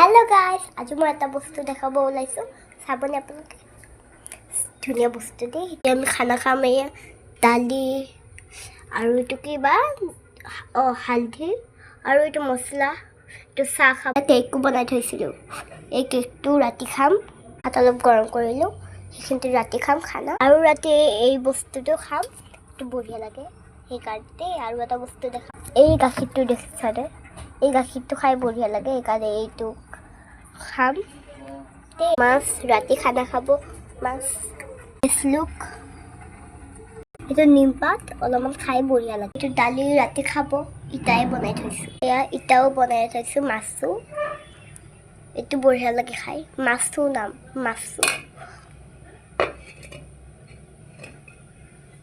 hello guys आज मैं এটা বস্তু দেখাব ওলাইছো সাবনে আপোনালোকে ধুনিয়া বস্তু দে আমি খানা খাম দালি আৰু এটো কিবা হালধি আৰু এটো মছলা এটো চাহ খাম কেক বনাই থৈছিলো এই কেকটো ৰাতি খাম হাত অলপ গৰম কৰিলো সেইখিনি ৰাতি খাম খানা আৰু ৰাতি এই বস্তুটো খাম এটো বঢ়িয়া লাগে এই কাটতে আৰু এটা বস্তু দেখা এই গাখীৰটো দেখাছানে এই গাখীৰটো খাই বঢ়িয়া লাগে এইকাৰণে এইটো খাম মাছ ৰাতি খানা খাব মাছ লুক এইটো নিমপাত অলপমান খাই বঢ়িয়া লাগে এইটো দালি ৰাতি খাব ইটাই বনাই থৈছো এয়া ইটাও বনাই থৈছো মাছটো এইটো বঢ়িয়া লাগে খাই মাছটো নাম মাছটো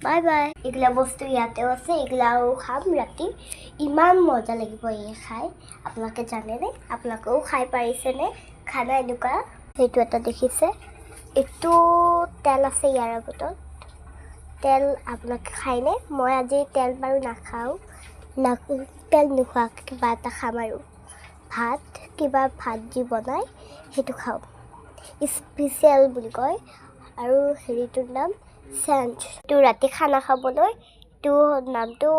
বাই বাই এগুলা বস্তু ইয়াতেও আছে এগুলাও খাম ৰাতি ইমান মজা লাগিব এই খাই আপোনালোকে জানেনে আপোনালোকেও খাই পাৰিছেনে খানা এনেকুৱা সেইটো এটা দেখিছে এইটো তেল আছে ইয়াৰ আগত তেল আপোনালোকে খায়নে মই আজি তেল বাৰু নাখাওঁ তেল নোখোৱা কিবা এটা খাম আৰু ভাত কিবা ভাত যি বনাই সেইটো খাওঁ স্পেচিয়েল বুলি কয় আৰু হেৰিটোৰ নাম চেঞ্জ তো ৰাতি খানা খাবলৈ তো নামটো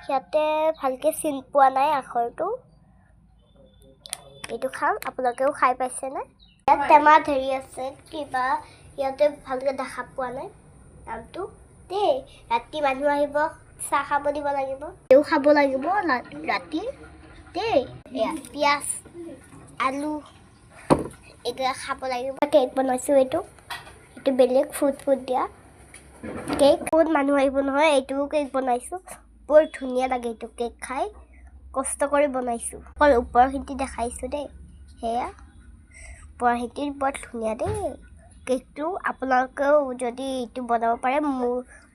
ইয়াতে ভালকে চিন পোৱা নাই আখৰটো এইটো খাম আপোনালোকেও খাই পাইছেনে ইয়াত টেমা ধৰি আছে কিবা ইয়াতে ভালকে দেখা পোৱা নাই নামটো দে ৰাতি মানুহ আহিব চাহ খাব দিব লাগিব তেও খাব লাগিব ৰাতি দে এয়া পিয়াজ আলু এগুলা খাব লাগিব কেক বনাইছো এইটো বেলেগ ফুড দিয়া কেক বহুত মানুহ আহিব নহয় এইটো কেক বনাইছো বৰ ধুনীয়া লাগে এইটো কেক খাই কষ্ট কৰি বনাইছো অকল ওপৰখিনি দেখাইছো দেই হেয়া ওপৰখিনি বৰ ধুনীয়া দেই কেকটো আপোনালোকেও যদি এইটো বনাব পাৰে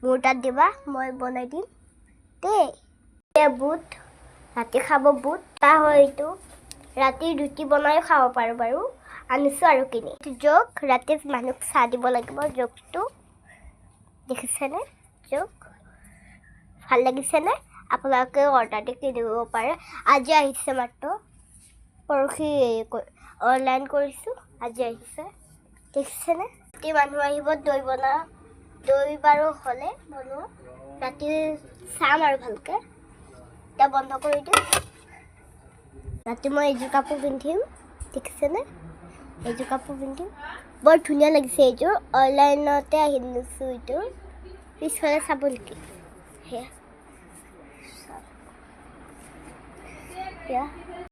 মোৰ তাত দিবা মই বনাই দিম দেই এয়া বুট ৰাতি খাব বুট তা হয় এইটো ৰাতি ৰুটি বনাই খাব পাৰো বাৰু আনিছো আৰু কিনি জোক ৰাতি মানুহক চাহ দিব লাগিব জোকটো দেখিছেনে জোক ভাল লাগিছেনে আপোনালোকে অৰ্ডাৰ দি কিনিব পাৰে আজি আহিছে মাত্ৰ পৰহি অনলাইন কৰিছোঁ আজি আহিছে দেখিছেনে ৰাতি মানুহ আহিব দৈ বাৰু হ'লে বনোৱা ৰাতি চাম আৰু ভালকে এতিয়া বন্ধ কৰি দিওঁ ৰাতি মই এইযোৰ কাপোৰ পিন্ধিম দেখিছেনে এইযোৰ কাপোৰ পিন্ধিম বৰ ধুনীয়া লাগিছে এইযোৰ অনলাইনতে আহিছো এইটো পিছফালে চাব নেকি সেয়া